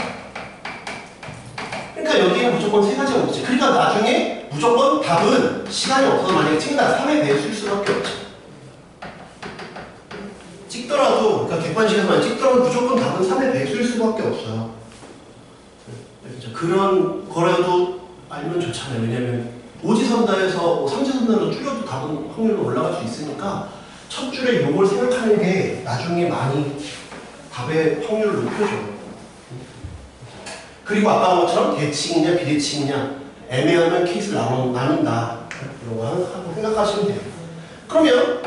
Speaker 1: 그러니까 여기는 무조건 3가지가 없지. 그러니까 나중에 무조건 답은 시간이 없어서 만약에 책에다 3의 배수일 수밖에 없죠. 찍더라도 그러니까 객관식에서만 찍더라도 무조건 답은 3의 배수일 수밖에 없어요. 그런 거라도 알면 좋잖아요. 왜냐면 오지선다에서 삼지선다로 줄여도 답은 확률로 올라갈 수 있으니까 첫 줄에 요걸 생각하는 게 나중에 많이 답의 확률을 높여줘요. 그리고 아까 한 것처럼 대칭이냐 비대칭이냐 애매하면 케이스를 나눈다 이런 거 하고 생각하시면 돼요. 그러면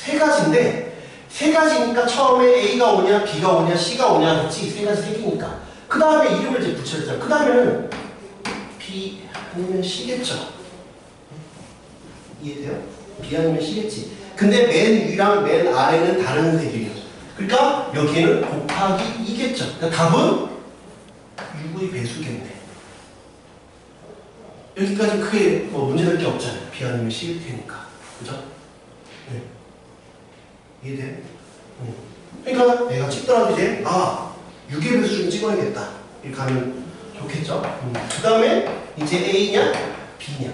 Speaker 1: 세 가지인데 세 가지니까 처음에 A가 오냐 B가 오냐 C가 오냐 했지. 세 가지 색이니까. 그 다음에 이름을 이제 붙였잖아. 그 다음에는 B 아니면 C겠죠. 이해돼요? B 아니면 C겠지. 근데 맨 위랑 맨 아래는 다른 색이에요. 그러니까 여기에는 곱하기 2겠죠. 그러니까 답은 6의 배수겠네. 여기까지 크게 뭐 문제될 게 없잖아요. B 아니면 C일 테니까. 그죠? 네. 이해돼요? 그러니까 내가 찍더라도 이제 6의 배수 좀 찍어야겠다. 이렇게 하면 좋겠죠? 그 다음에 이제 A냐 B냐.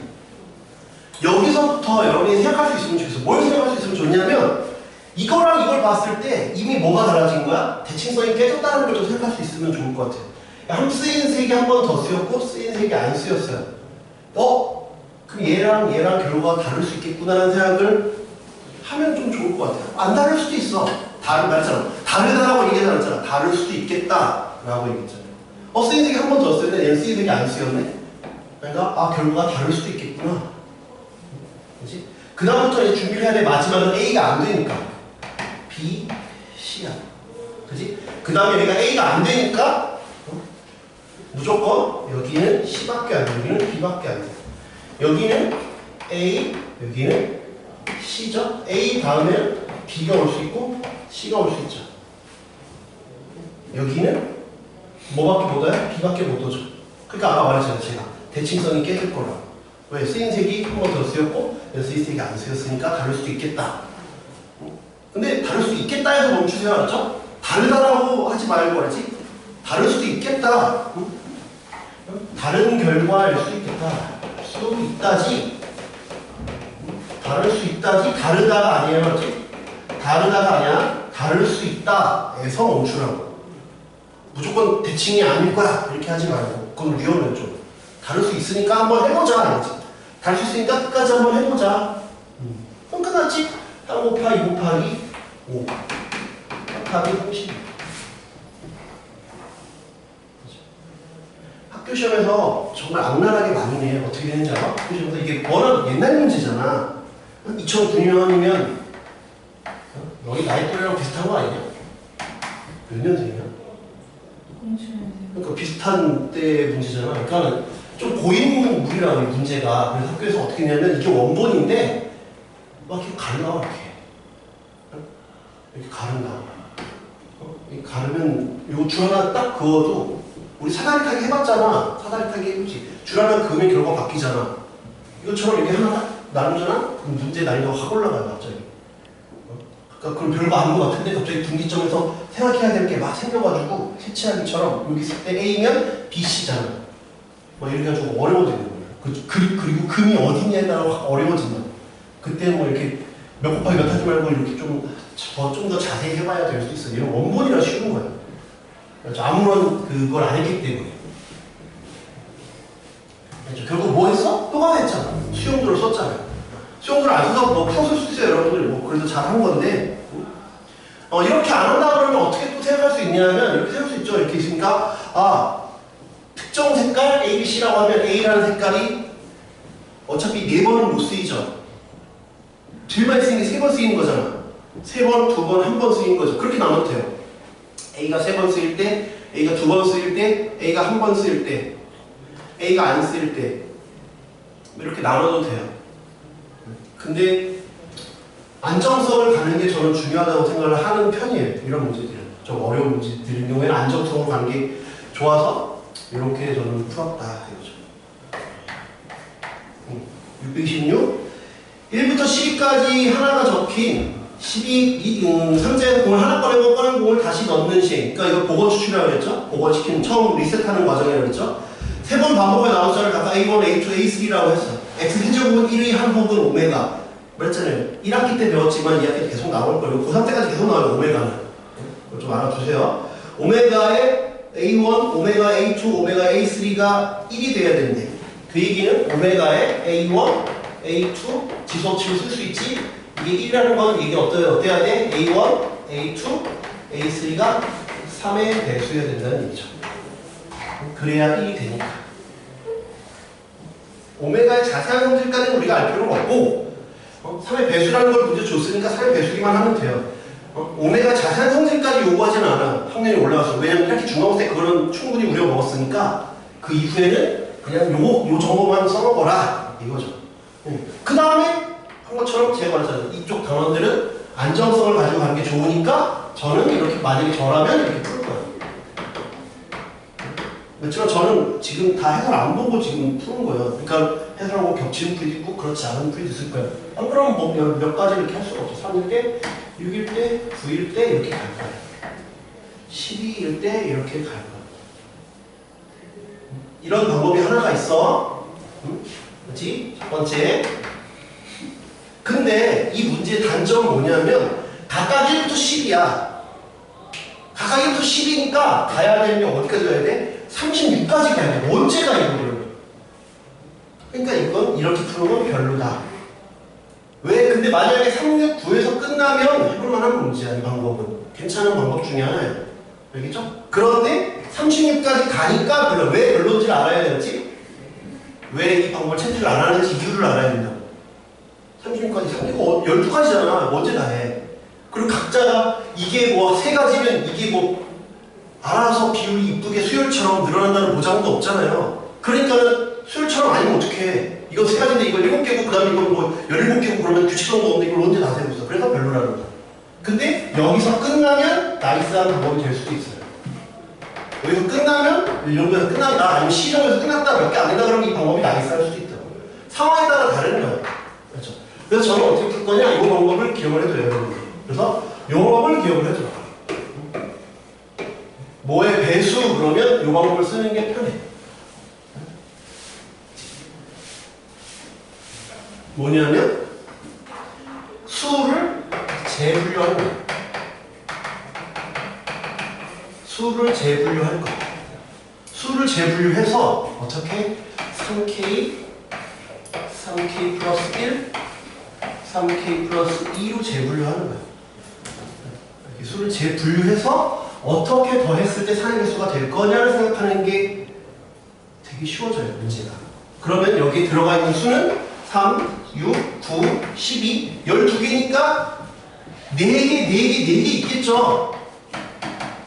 Speaker 1: 여기서부터 여러분이 생각할 수 있으면 좋겠어. 뭘 생각할 수 있으면 좋냐면 이거랑 이걸 봤을 때 이미 뭐가 달라진 거야? 대칭성이 깨졌다는 걸 좀 생각할 수 있으면 좋을 것 같아요. 한 쓰인 색이 한 번 더 쓰였고 쓰인 색이 안 쓰였어요. 그럼 얘랑 결과가 다를 수 있겠구나라는 생각을 하면 좀 좋을 것 같아요. 안 다를 수도 있어. 말했잖아. 다르다라고 얘기하지 않았잖아. 다를 수도 있겠다라고 얘기했잖아요. 쓰인 색이 한 번 더 쓰였는데 얘는 쓰인 색이 안 쓰였네. 그러니까 결과가 다를 수도 있겠구나. 그렇지? 그 다음부터 이제 준비를 해야 돼. 마지막은 A가 안 되니까 B, C야. 그지? 그 다음에 얘가 A가 안 되니까 무조건 여기는 C밖에 안 돼. 여기는 B밖에 안 돼. 여기는 A, 여기는 C죠? A 다음에 B가 올 수 있고 C가 올 수 있죠. 여기는 뭐밖에 못 와요? B밖에 못 오죠. 그러니까 아까 말했잖아요. 제가 대칭성이 깨질 거라고. 왜? 쓰인 색이 한 번 더 쓰였고 쓰인 색이 안 쓰였으니까 다를 수도 있겠다. 근데 다를 수도 있겠다 해서 멈추세요. 알았죠? 다르다라고 하지 말고 말이지. 다를 수도 있겠다. 다른 결과일 수 있겠다. 수도 있다지. 다를 수 있다지. 다르다가 아니에요. 그렇지? 다르다가 아니야. 다를 수 있다 에서 멈추라고. 무조건 대칭이 아닐 거야 이렇게 하지 말고. 그건 위험해 좀. 다를 수 있으니까 한번 해보자. 알지? 다를 수 있으니까 끝까지 한번 해보자. 그럼 끝났지? 3 곱하기 2 곱하기 5 곱하기 30. 학교 시험에서 정말 악랄하게 많이 내. 어떻게 되는지 알아? 학교 시험에서 이게 워낙 옛날 문제잖아. 2009년이면 너희 나이 또래랑 비슷한 거 아니냐? 몇 년생이야? 그러니까 비슷한 때 문제잖아. 그러니까 좀 고인물이라고 문제가. 그래서 학교에서 어떻게 했냐면 이게 원본인데 막 이렇게 가르나와 이렇게 가른다. 이렇게 가르면 요 줄 하나 딱 그어도 우리 사다리 타기 해봤잖아. 사다리 타기 해보지. 줄 하나 그으면 결과 바뀌잖아. 이것처럼 이렇게 하나 딱 나누잖아? 그럼 문제 난이도가 확 올라가요 갑자기. 그러니까 그럼 별거 아닌 것 같은데 갑자기 분기점에서 생각해야 될 게 막 생겨가지고 해체하기처럼 여기 있을 때 A면 B, C잖아. 뭐 이렇게 해가지고 어려워지는 거예요. 그리고 금이 어딨냐에 따라 확 어려워진다. 그때 뭐 이렇게 몇 곱하기 몇 하지 말고 이렇게 좀 더 자세히 해봐야 될 수 있어요. 이런 원본이라 쉬운 거예요. 아무런 그걸 안 했기 때문에. 그렇죠? 결국 뭐 했어? 또가 했잖아. 수용도를 썼잖아요. 수용도를 안 써서 뭐 풀었을 수도 있어요. 여러분들 뭐 그래도 잘한 건데 이렇게 안 한다 그러면 어떻게 또 생각할 수 있냐면 이렇게 생각할 수 있죠. 이렇게 있으니까 특정 색깔 A, B, C라고 하면 A라는 색깔이 어차피 4번은 못 쓰이죠. 제일 많이 쓰이는 게 3번 쓰이는 거잖아. 3번, 2번, 1번 쓰이는 거죠. 그렇게 나눠도 돼요. A가 3번 쓰일 때, A가 2번 쓰일 때, A가 1번 쓰일 때, A가 안 쓰일 때 이렇게 나눠도 돼요. 근데 안정성을 가는 게 저는 중요하다고 생각을 하는 편이에요. 이런 문제들은. 좀 어려운 문제들인 경우에는 안정성을 가는 게 좋아서 이렇게 저는 풀었다 이거죠. 626 1부터 12까지 하나가 적힌 3제 공을 하나 꺼낸 공을 다시 넣는 시행. 그러니까 이걸 복원 추출이라고 그랬죠? 복원시키는 처음 리셋하는 과정이라고 그랬죠? 3번 반복해 나온 숫자를 각각 A1, A2, A3라고 했어. X 세제곱은 1의 한 혹은 오메가. 그랬잖아요. 1학기 때 배웠지만 2학기 때 계속 나올 거예요. 고3 때까지 계속 나와요. 오메가는. 그걸 좀 알아두세요. 오메가의 A1, 오메가 A2, 오메가 A3가 1이 돼야 되는데 그 얘기는 오메가의 A1, A2 지수어치로 쓸 수 있지. 이게 1이라는 건 이게 어때야 돼? A1, A2, A3가 3의 배수여야 된다는 얘기죠. 그래야 1이 되니까. 오메가의 자세한 성질까지는 우리가 알 필요가 없고 3의 배수라는 걸 문제 줬으니까 3의 배수기만 하면 돼요. 오메가 자세한 성질까지 요구하지는 않아. 확률이 올라가서. 왜냐면 이렇게 중간고사 때 그거는 충분히 우려먹었으니까 그 이후에는 그냥 요 정도만 써먹어라 이거죠. 그 다음에 한 것처럼 제가 말했잖아요. 이쪽 단원들은 안정성을 가지고 가는 게 좋으니까 저는 이렇게 만약에 저라면 이렇게 풀 거예요. 그렇지만 저는 지금 다 해설 안 보고 지금 푸는 거예요. 그러니까 해설하고 겹치는 풀이도 있고 그렇지 않은 풀이도 있을 거예요. 안 그러면 뭐 몇 가지 이렇게 할 수가 없죠. 3일 때, 6일 때, 9일 때 이렇게 갈 거예요. 12일 때 이렇게 갈 거예요. 이런 방법이 하나가 있어. 그렇지? 첫 번째. 근데 이 문제의 단점은 뭐냐면 각각 1부터 10이야. 각각 1부터 10이니까 가야 되는 게 어디까지 가야 돼? 36까지 가야 돼. 언제 가 이거를? 그러니까 이건 이렇게 푸는 건 별로다. 왜? 근데 만약에 3, 6, 9에서 끝나면 해볼 만한 문제야. 이 방법은. 괜찮은 방법 중에 하나예요. 알겠죠? 그런데 36까지 가니까 별로. 왜 별로인지를 알아야 되지? 왜 이 방법을 채택을 안 하는지 이유를 알아야 된다고. 36까지, 이거 12가지잖아. 언제 다 해. 그리고 각자가 이게 뭐 3가지면 이게 뭐 알아서 비율이 이쁘게 수열처럼 늘어난다는 보장도 없잖아요. 그러니까는 수열처럼 아니면 어떡해. 이거 3가지인데 이걸 7개고 그 다음에 이건 뭐 17개고 그러면 규칙성도 없는데 이걸 언제 다 세고 있어. 그래서 별로라는 거야. 근데 여기서 끝나면 나이스한 방법이 될 수도 있어요. 여기서 끝나면 이 정도에서 끝난다 아니면 C 정도에서 끝났다 몇 개 안 된다 그러면 이 방법이 나이스할 수도 있다. 상황에 따라 다른 거예요. 그렇죠. 그래서 저는 어떻게 풀 거냐 이 방법을 기억을 해줘요 여러분. 그래서 이 방법을 기억을 해줘요. 뭐의 배수 그러면 이 방법을 쓰는 게 편해. 뭐냐면 수를 재분류하는 거예요. 수를 재분류할 거예요. 수를 재분류해서 어떻게 3K 플러스 1 3K 플러스 2로 재분류하는 거예요. 이렇게 수를 재분류해서 어떻게 더했을 때 상의 배수가 될 거냐를 생각하는 게 되게 쉬워져요, 문제가. 그러면 여기 들어가 있는 수는 3, 6, 9, 12, 12개니까 4개 있겠죠?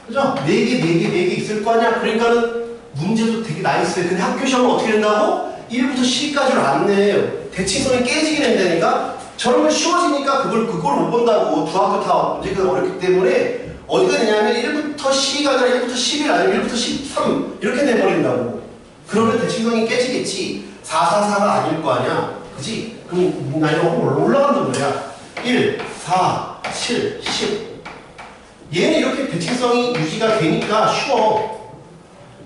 Speaker 1: 그죠? 4개 있을 거 아니야? 그러니까는 문제도 되게 나이스해. 근데 학교 시험은 어떻게 된다고? 1부터 10까지를 안 내요. 대칭성이 깨지게 된다니까? 저런 건 쉬워지니까 그걸 못 본다고. 두 학교 다 문제가 어렵기 때문에 어디가 되냐면 1부터 12가 아니라 1부터 11 아니면 1부터 13 이렇게 내버린다고. 그러면 대칭성이 깨지겠지. 444가 아닐 거 아니야. 그지? 그럼 나이가 올라간단 말이야. 1, 4, 7, 10 얘는 이렇게 대칭성이 유지가 되니까 쉬워.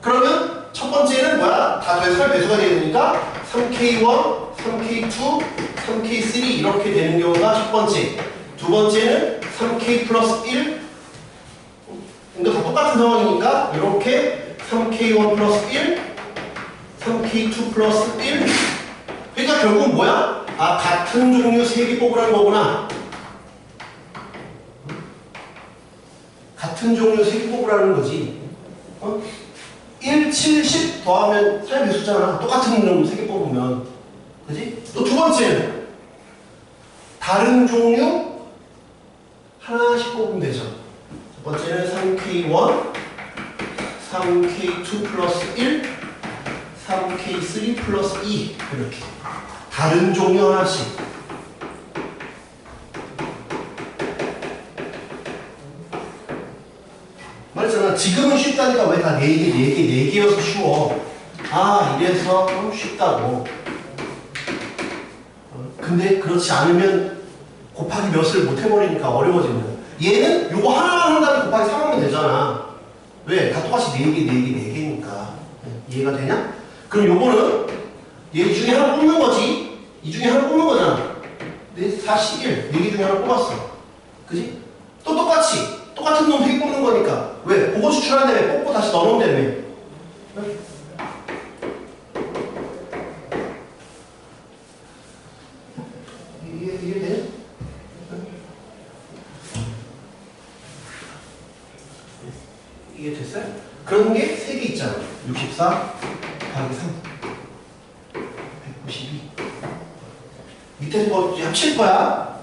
Speaker 1: 그러면 첫 번째는 뭐야? 다 더해서 배수가 돼야 되니까 3K1, 3K2, 3K3 이렇게 되는 경우가 첫 번째. 두 번째는 3K 플러스 1 그러니까 다 똑같은 상황이니까 이렇게 3K1 플러스 1 3K2 플러스 1 그러니까 결국은 뭐야? 아 같은 종류 3개 뽑으라는 거구나. 같은 종류 3개 뽑으라는 거지. 1, 7, 10 더하면 3의 배수잖아. 똑같은 놈 3개 뽑으면. 그지? 또 두 번째는 다른 종류 하나씩 뽑으면 되죠. 첫 번째는 3K1, 3K2 플러스 1, 3K3 플러스 2 이렇게 다른 종류 하나씩. 말했잖아. 지금은 쉽다니까 왜 다 4개여서 쉬워. 아 이래서 좀 쉽다고. 근데 그렇지 않으면 곱하기 몇을 못 해버리니까 어려워지는 거야. 얘는 요거 하나만 한 다음에 곱하기 3하면 되잖아. 왜? 다 똑같이 4개니까. 이해가 되냐? 그럼 요거는 얘 중에 하나 뽑는 거지. 이 중에 하나 뽑는 거잖아. 4, 11, 4개 중에 하나 뽑았어. 그지? 또 똑같은 놈 3개 뽑는 거니까. 왜? 그거 추출한다며 뽑고 다시 넣어놓는다며. 이해돼? 이게 됐어요? 그런 게 3개 있잖아. 64 곱하기 3 192 밑에 거 합칠 거야.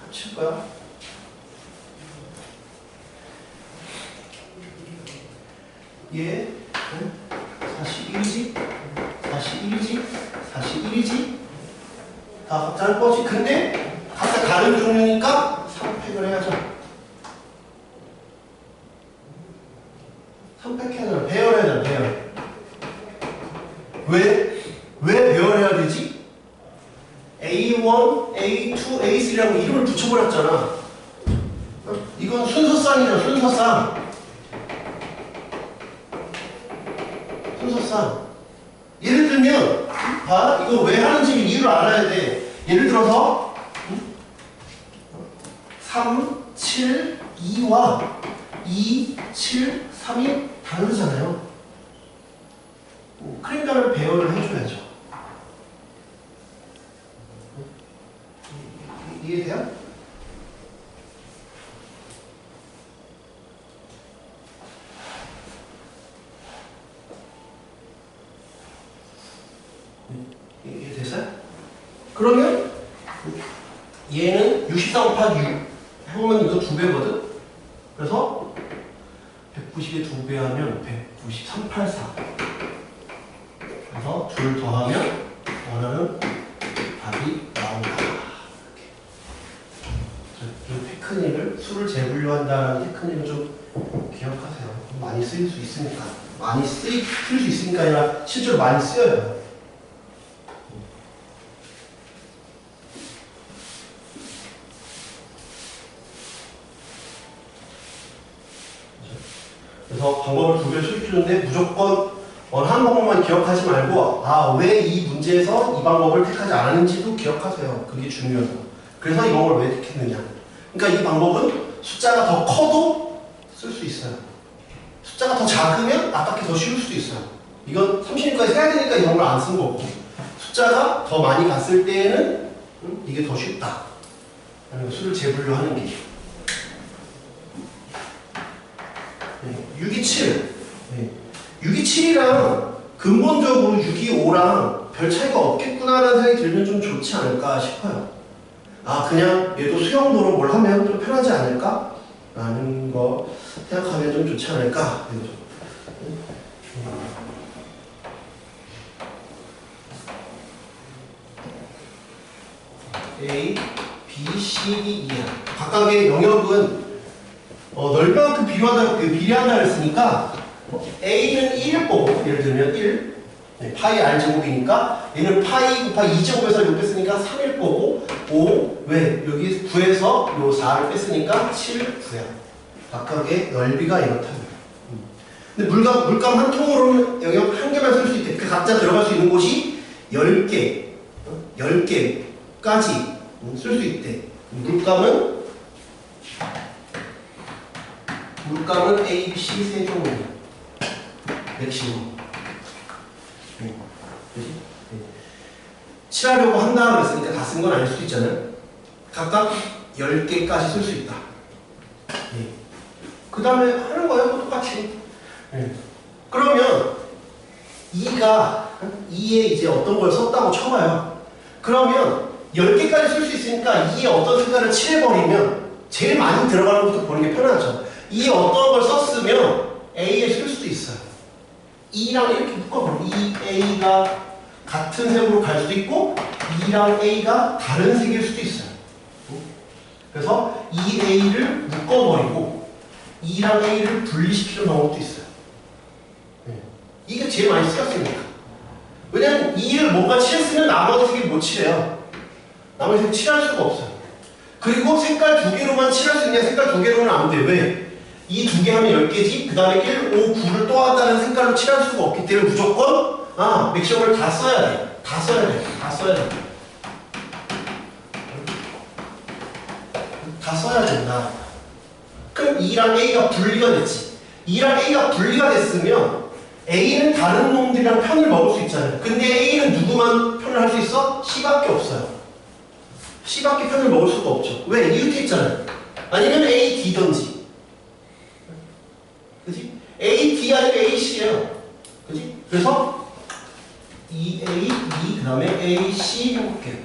Speaker 1: 합칠 거야. 얘 41이지? 41이지? 41이지? 다 각자 할 거지? 근데 각자 다른 종류니까 3팩을 해야죠. 3팩 해야 되나? 배열해야 되나? 배열. 왜 배열해야 되지? A1, A2, A3라고 이름을 붙여버렸잖아. 이건 순서쌍이잖아, 순서쌍. 순서쌍. 예를 들면, 봐, 이거 왜 하는지 이유를 알아야 돼. 예를 들어서, 3, 7, 2와 2, 7, 3이 다르잖아요. 그러니까 배열을 해줘야죠. 이해돼요? 이해됐어요? 그러면 얘는 64 곱하기 6 해보면 이거 2배거든? 그래서 190에 2배 하면 19384. 그래서 둘 더하면 원하는 답이 나온다. 이렇게. 이 테크닉을 수를 재분류 한다는 테크닉을 좀 기억하세요. 많이 쓰일 수 있으니까. 많이 쓸 수 있으니까 아니라 실제로 많이 쓰여요. 그래서 방법을 2개를 소개해주는데 무조건 한 방법만 기억하지 말고 왜 이 문제에서 이 방법을 택하지 않았는지도 기억하세요. 그게 중요해요. 그래서 이 방법을 왜 택했느냐. 그러니까 이 방법은 숫자가 더 커도 쓸 수 있어요. 숫자가 더 작으면 아깝게 더 쉬울 수도 있어요. 이건 30일까지 세야 되니까 이 방법을 안 쓴 거고 숫자가 더 많이 갔을 때에는 이게 더 쉽다. 수를 재분류하는 게 6이 7. 6이 7이랑 근본적으로 6이 5랑 별 차이가 없겠구나라는 생각이 들면 좀 좋지 않을까 싶어요. 그냥 얘도 수용도로 뭘 하면 좀 편하지 않을까? 라는 거 생각하면 좀 좋지 않을까? A, B, C, D, E야. 각각의 영역은 넓이만큼 비례한다 그랬으니까 A는 1일 거고 예를 들면 1 파이 R제곱이니까 얘는 파이 곱하기 2제곱에서 이거 뺐으니까 3일 거고 5 왜? 여기 9에서 요 4를 뺐으니까 7, 9야. 각각의 넓이가 이렇다. 근데 물감 한 통으로는 영역 한 개만 쓸 수 있대. 그 각자 들어갈 수 있는 곳이 10개 10개까지 쓸 수 있대. 물감은 A, B, C 세 종류. 맥시멈. 그지? 칠하려고 한다 그랬으니까 다 쓴 건 아닐 수도 있잖아요. 각각 10개까지 쓸 수 있다. 그 다음에 하는 거예요. 똑같이. 그러면 2에 이제 어떤 걸 썼다고 쳐봐요. 그러면 10개까지 쓸 수 있으니까 2에 어떤 숫자를 칠해버리면 제일 많이 들어가는 것부터 보는 게 편하죠. 2에 어떤 걸 썼으면 A에 쓸 수도 있어요. 2랑 이렇게 묶어버려. 2A가 같은 색으로 갈 수도 있고 2랑 A가 다른 색일 수도 있어요. 그래서 2A를 묶어버리고 2랑 A를 분리시키는 방법도 있어요. 이게 제일 많이 쓰였으니까. 왜냐면 2를 뭔가 칠했으면 나머지 색이 못 칠해요. 나머지 색 칠할 수가 없어요. 그리고 색깔 2개로만 칠할 수 있냐? 색깔 2개로는 안 돼. 왜? 이 2개 하면 10개지? 그 다음에 1, 5, 9를 또 한다는 색깔로 칠할 수가 없기 때문에 무조건 맥시멈을 다 써야 돼. 다 써야 돼. 다 써야 돼. 다 써야 된다. 그럼 2랑 A가 분리가 됐지. 2랑 A가 분리가 됐으면 A는 다른 놈들이랑 편을 먹을 수 있잖아요. 근데 A는 누구만 편을 할 수 있어? C밖에 없어요. C밖에 편을 먹을 수가 없죠. 왜? 이렇게 있잖아요. 아니면 A, D든지. 그지? A, D 아니면 A, C예요. 그지? 그래서 2A 그 다음에 A, C 해볼게요.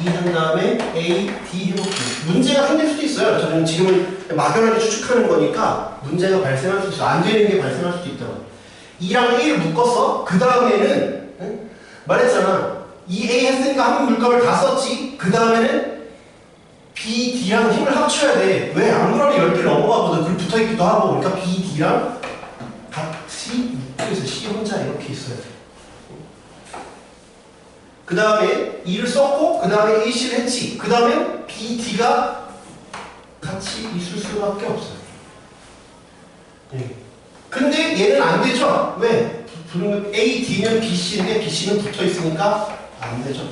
Speaker 1: 2 한 다음에 A, D 해볼게요. 문제가 생길 수도 있어요. 저는 지금은 막연하게 추측하는 거니까 문제가 발생할 수 있어요. 안 되는 게 발생할 수도 있더라고요. 2랑 A를 묶었어. 그 다음에는 말했잖아. 이 A 했으니까 한 번 물값을 다 썼지. 그 다음에는 B, D랑 힘을 합쳐야 돼. 왜? 안 그러면 10개 넘어가거든. 그리고 붙어있기도 하고. 그러니까 B, D랑 같이 묶여서 C 혼자 이렇게 있어야 돼. 그 다음에 2를 썼고 그 다음에 AC를 했지. 그 다음에 B, D가 같이 있을 수밖에 없어요. 근데 얘는 안 되죠? 왜? A, D는 B, C인데 B, C는 붙어 있으니까 안 되죠.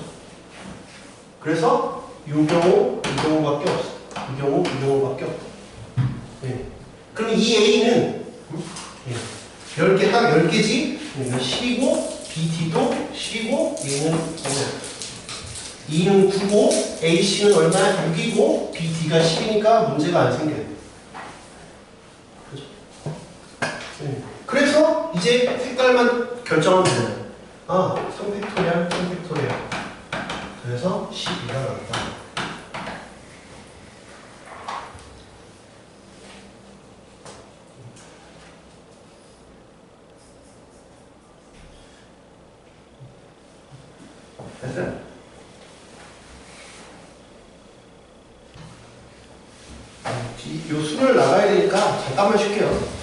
Speaker 1: 그래서 이 경우, 이 경우밖에 없어. 이 경우, 이 경우밖에 없다. 그럼 이 A는 10개, 딱 10개지? 10이고 BD도 10이고 얘는 2는 9고 AC는 얼마야? 6이고 BD가 10이니까 문제가 안 생겨요. 그죠? 그래서 이제 색깔만 결정하면 되잖아요. 아, 3팩토리얼, 3팩토리얼. 그래서 12가 나왔다. 됐어요? 요 수를 나가야 되니까 잠깐만 쉴게요.